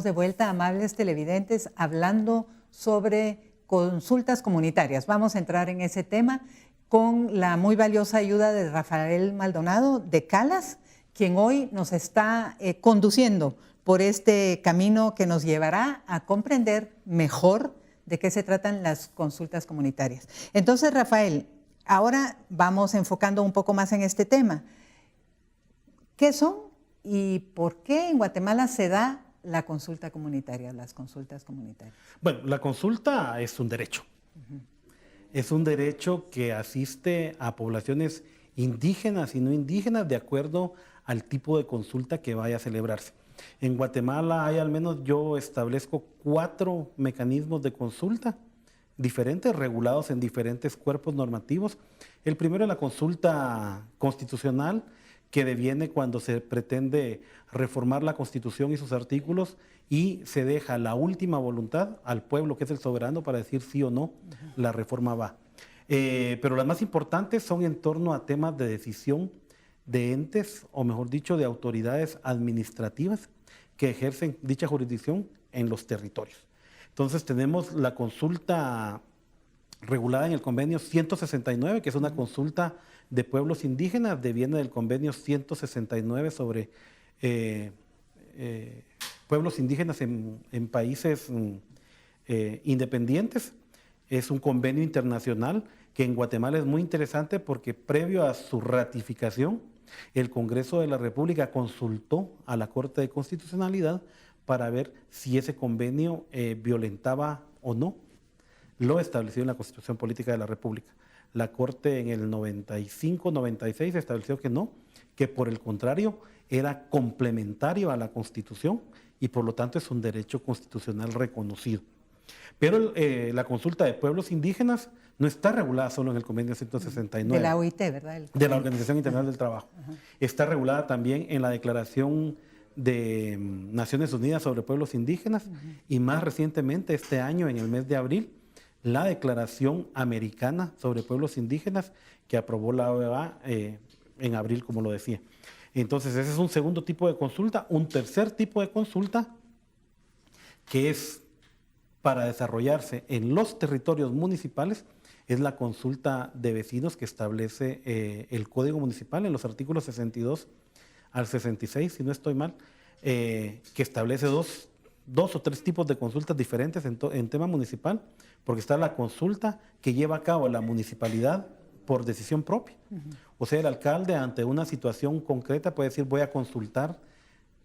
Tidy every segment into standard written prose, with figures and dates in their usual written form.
Estamos de vuelta, amables televidentes, hablando sobre consultas comunitarias. Vamos a entrar en ese tema con la muy valiosa ayuda de Rafael Maldonado de Calas, quien hoy nos está conduciendo por este camino que nos llevará a comprender mejor de qué se tratan las consultas comunitarias. Entonces, Rafael, ahora vamos enfocando un poco más en este tema. ¿Qué son y por qué en Guatemala se da la consulta comunitaria, las consultas comunitarias? Bueno, la consulta es un derecho. Es un derecho que asiste a poblaciones indígenas y no indígenas de acuerdo al tipo de consulta que vaya a celebrarse. En Guatemala hay, al menos yo establezco 4 mecanismos de consulta diferentes, regulados en diferentes cuerpos normativos. El primero es la consulta constitucional, que deviene cuando se pretende reformar la Constitución y sus artículos y se deja la última voluntad al pueblo, que es el soberano, para decir sí o no, la reforma va. Pero las más importantes son en torno a temas de decisión de entes, o mejor dicho, de autoridades administrativas que ejercen dicha jurisdicción en los territorios. Entonces tenemos la consulta regulada en el convenio 169, que es una consulta de pueblos indígenas, deviene del convenio 169 sobre pueblos indígenas en países independientes. Es un convenio internacional que en Guatemala es muy interesante porque previo a su ratificación, el Congreso de la República consultó a la Corte de Constitucionalidad para ver si ese convenio violentaba o no lo establecido en la Constitución Política de la República. La Corte en el 95-96 estableció que no, que por el contrario era complementario a la Constitución y por lo tanto es un derecho constitucional reconocido. Pero la consulta de pueblos indígenas no está regulada solo en el convenio 169. De la OIT, ¿verdad? De la Organización Internacional del Trabajo. Está regulada también en la Declaración de Naciones Unidas sobre Pueblos Indígenas y más recientemente este año, en el mes de abril, la Declaración Americana sobre Pueblos Indígenas que aprobó la OEA en abril, como lo decía. Entonces, ese es un segundo tipo de consulta. Un tercer tipo de consulta que es para desarrollarse en los territorios municipales es la consulta de vecinos que establece el Código Municipal en los artículos 62 al 66, si no estoy mal, que establece dos o tres tipos de consultas diferentes en tema municipal, porque está la consulta que lleva a cabo la municipalidad por decisión propia. O sea, el alcalde ante una situación concreta puede decir voy a consultar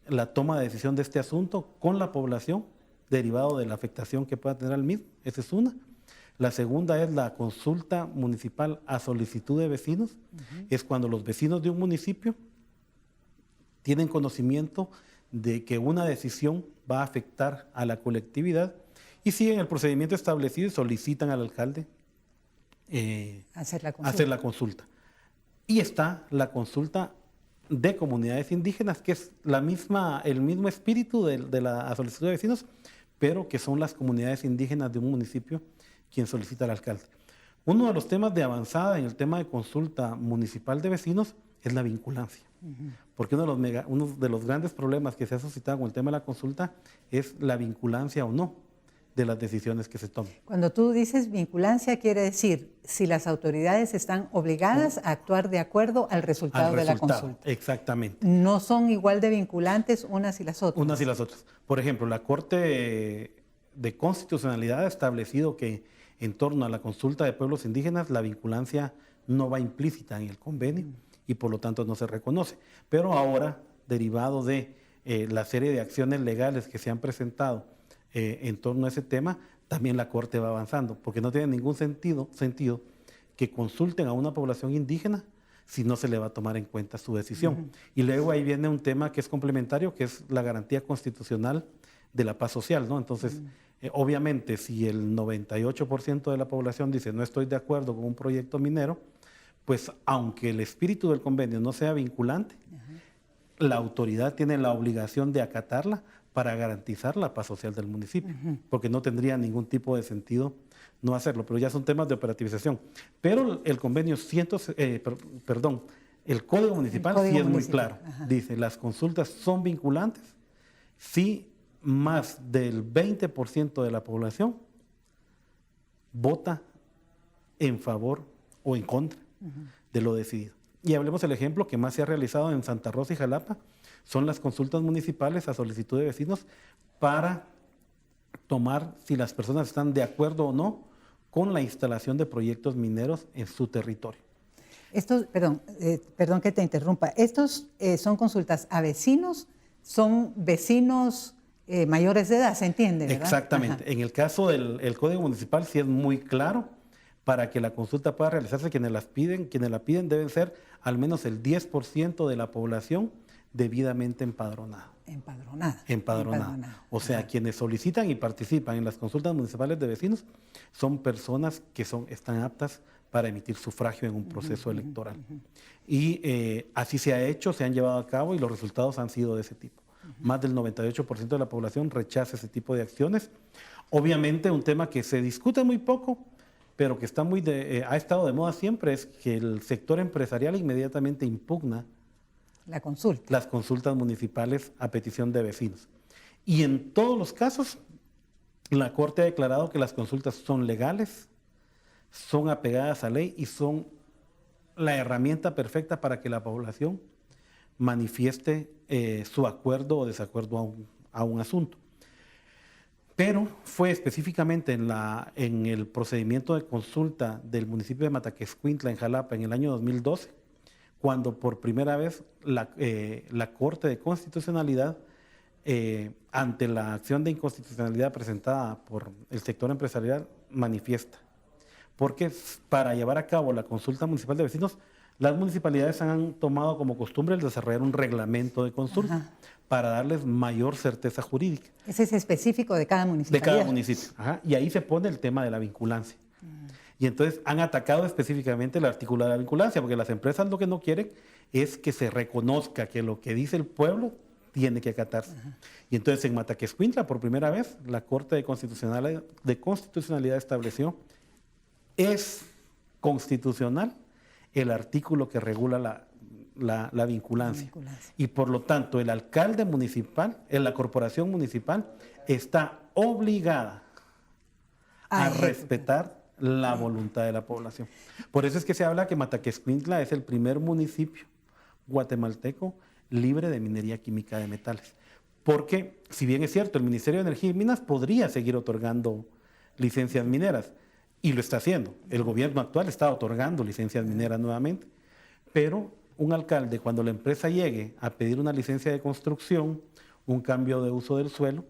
la toma de decisión de este asunto con la población derivado de la afectación que pueda tener al mismo. Esa es una. La segunda es la consulta municipal a solicitud de vecinos. Es cuando los vecinos de un municipio tienen conocimiento de que una decisión va a afectar a la colectividad y siguen el procedimiento establecido y solicitan al alcalde hacer la consulta. Y está la consulta de comunidades indígenas, que es el mismo espíritu de la solicitud de vecinos, pero que son las comunidades indígenas de un municipio quien solicita al alcalde. Uno de los temas de avanzada en el tema de consulta municipal de vecinos es la vinculancia. Porque uno de los grandes problemas que se ha suscitado con el tema de la consulta es la vinculancia o no de las decisiones que se toman. Cuando tú dices vinculancia, quiere decir si las autoridades están obligadas a actuar de acuerdo al resultado de la consulta. Exactamente. No son igual de vinculantes unas y las otras. Unas y las otras. Por ejemplo, la Corte de Constitucionalidad ha establecido que en torno a la consulta de pueblos indígenas la vinculancia no va implícita en el convenio y por lo tanto no se reconoce. Pero ahora, derivado de la serie de acciones legales que se han presentado en torno a ese tema, también la Corte va avanzando, porque no tiene ningún sentido que consulten a una población indígena si no se le va a tomar en cuenta su decisión. Y luego ahí viene un tema que es complementario, que es la garantía constitucional de la paz social, ¿no? Entonces, obviamente, si el 98% de la población dice no estoy de acuerdo con un proyecto minero, pues aunque el espíritu del convenio no sea vinculante, la autoridad tiene la obligación de acatarla para garantizar la paz social del municipio, porque no tendría ningún tipo de sentido no hacerlo, pero ya son temas de operativización. Pero el convenio el Código Municipal sí es muy claro. Dice, las consultas son vinculantes si más del 20% de la población vota en favor o en contra de lo decidido. Y hablemos del ejemplo que más se ha realizado en Santa Rosa y Jalapa, son las consultas municipales a solicitud de vecinos para tomar si las personas están de acuerdo o no con la instalación de proyectos mineros en su territorio. Perdón que te interrumpa, estos son consultas a vecinos, son vecinos mayores de edad, ¿se entiende, verdad? Exactamente. Ajá. En el caso del Código Municipal sí es muy claro. Para que la consulta pueda realizarse, quienes la piden deben ser al menos el 10% de la población debidamente empadronada. Empadronada. O sea, ajá, quienes solicitan y participan en las consultas municipales de vecinos son personas que están aptas para emitir sufragio en un proceso electoral. Y así se ha hecho, se han llevado a cabo y los resultados han sido de ese tipo. Más del 98% de la población rechaza ese tipo de acciones. Obviamente un tema que se discute muy poco, pero que ha estado de moda siempre, es que el sector empresarial inmediatamente impugna las consultas municipales a petición de vecinos. Y en todos los casos, la Corte ha declarado que las consultas son legales, son apegadas a ley y son la herramienta perfecta para que la población manifieste su acuerdo o desacuerdo a un asunto. Pero fue específicamente en el procedimiento de consulta del municipio de Mataquescuintla, en Jalapa, en el año 2012, cuando por primera vez la Corte de Constitucionalidad, ante la acción de inconstitucionalidad presentada por el sector empresarial, manifiesta. Porque para llevar a cabo la consulta municipal de vecinos, las municipalidades han tomado como costumbre el desarrollar un reglamento de consulta. Ajá. Para darles mayor certeza jurídica. Ese es específico de cada municipalidad. De cada municipio. Ajá. Y ahí se pone el tema de la vinculancia. Y entonces han atacado específicamente el artículo de la vinculancia, porque las empresas lo que no quieren es que se reconozca que lo que dice el pueblo tiene que acatarse. Ajá. Y entonces en Mataquescuintla, por primera vez, la Corte de Constitucionalidad estableció, es constitucional el artículo que regula la vinculancia. Y por lo tanto el alcalde municipal, la corporación municipal, está obligada a respetar la voluntad de la población. Por eso es que se habla que Mataquescuintla es el primer municipio guatemalteco libre de minería química de metales. Porque, si bien es cierto, el Ministerio de Energía y Minas podría seguir otorgando licencias mineras, y lo está haciendo. El gobierno actual está otorgando licencias mineras nuevamente, pero un alcalde, cuando la empresa llegue a pedir una licencia de construcción, un cambio de uso del suelo,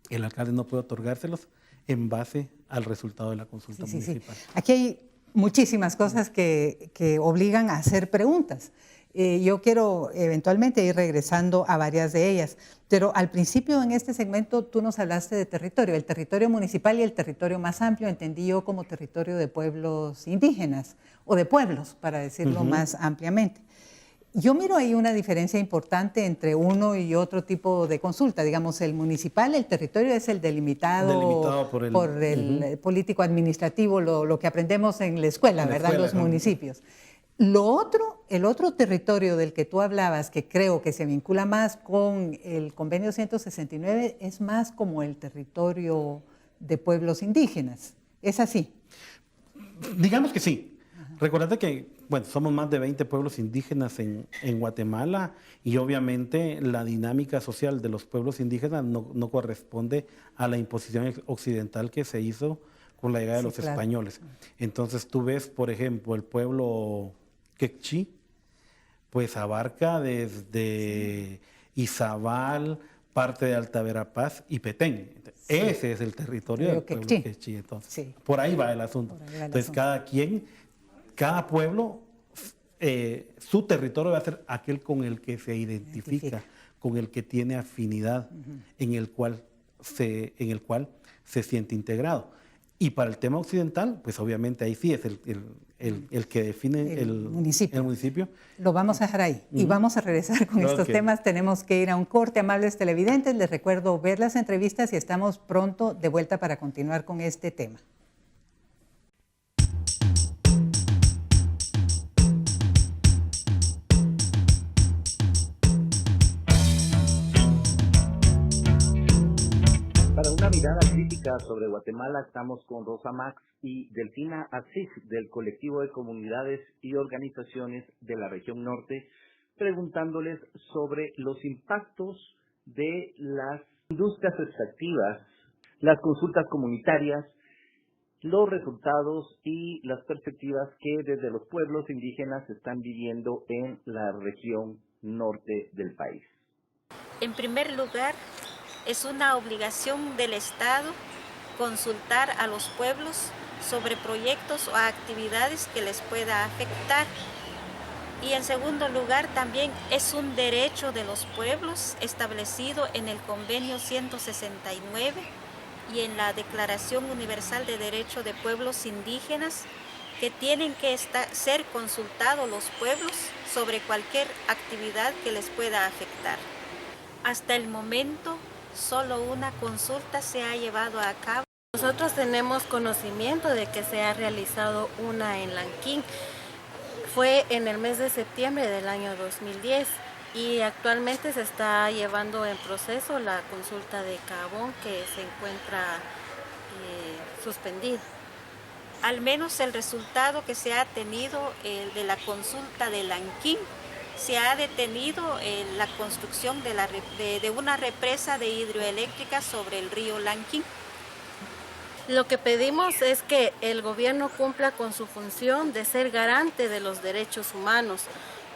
el alcalde no puede otorgárselos en base al resultado de la consulta municipal. Sí. Aquí hay muchísimas cosas que obligan a hacer preguntas. Yo quiero eventualmente ir regresando a varias de ellas, pero al principio en este segmento tú nos hablaste de territorio, el territorio municipal y el territorio más amplio, entendí yo como territorio de pueblos indígenas o de pueblos, para decirlo más ampliamente. Yo miro ahí una diferencia importante entre uno y otro tipo de consulta. Digamos, el municipal, el territorio es el delimitado por el político administrativo, lo que aprendemos en la escuela, ¿verdad? Los municipios. El otro territorio del que tú hablabas, que creo que se vincula más con el convenio 169, es más como el territorio de pueblos indígenas. ¿Es así? Digamos que sí. Recuerda que somos más de 20 pueblos indígenas en Guatemala y obviamente la dinámica social de los pueblos indígenas no corresponde a la imposición occidental que se hizo con la llegada de los españoles. Entonces tú ves, por ejemplo, el pueblo quechí, pues abarca desde Izabal, parte de Alta Verapaz y Petén. Ese es el territorio del pueblo quechí. Entonces, por ahí va el asunto. Entonces cada pueblo, su territorio va a ser aquel con el que se identifica, con el que tiene afinidad, en el cual se siente integrado. Y para el tema occidental, pues obviamente ahí sí es el que define el municipio. Lo vamos a dejar ahí y vamos a regresar con estos temas. Tenemos que ir a un corte, amables televidentes. Les recuerdo ver las entrevistas y estamos pronto de vuelta para continuar con este tema. Pública sobre Guatemala. Estamos con Rosa Max y Delfina Asís del Colectivo de Comunidades y Organizaciones de la Región Norte, preguntándoles sobre los impactos de las industrias extractivas, las consultas comunitarias, los resultados y las perspectivas que desde los pueblos indígenas están viviendo en la región norte del país. En primer lugar, es una obligación del Estado consultar a los pueblos sobre proyectos o actividades que les pueda afectar. Y en segundo lugar, también es un derecho de los pueblos establecido en el Convenio 169 y en la Declaración Universal de Derechos de Pueblos Indígenas, que tienen que ser consultados los pueblos sobre cualquier actividad que les pueda afectar. Hasta el momento, solo una consulta se ha llevado a cabo. Nosotros tenemos conocimiento de que se ha realizado una en Lanquín. Fue en el mes de septiembre del año 2010 y actualmente se está llevando en proceso la consulta de Cabón, que se encuentra suspendida. Al menos el resultado que se ha tenido de la consulta de Lanquín, se ha detenido la construcción de una represa de hidroeléctrica sobre el río Lanquín. Lo que pedimos es que el gobierno cumpla con su función de ser garante de los derechos humanos,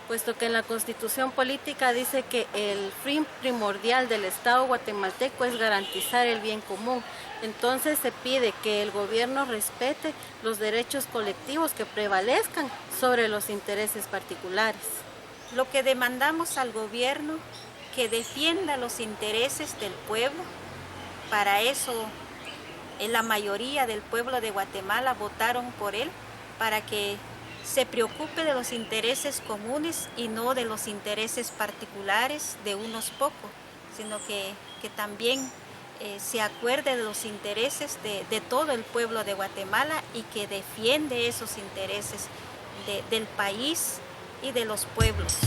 puesto que en la Constitución Política dice que el fin primordial del Estado guatemalteco es garantizar el bien común. Entonces se pide que el gobierno respete los derechos colectivos que prevalezcan sobre los intereses particulares. Lo que demandamos al gobierno, que defienda los intereses del pueblo. Para eso la mayoría del pueblo de Guatemala votaron por él, para que se preocupe de los intereses comunes y no de los intereses particulares de unos pocos, sino que también se acuerde de los intereses de todo el pueblo de Guatemala y que defiende esos intereses del país y de los pueblos.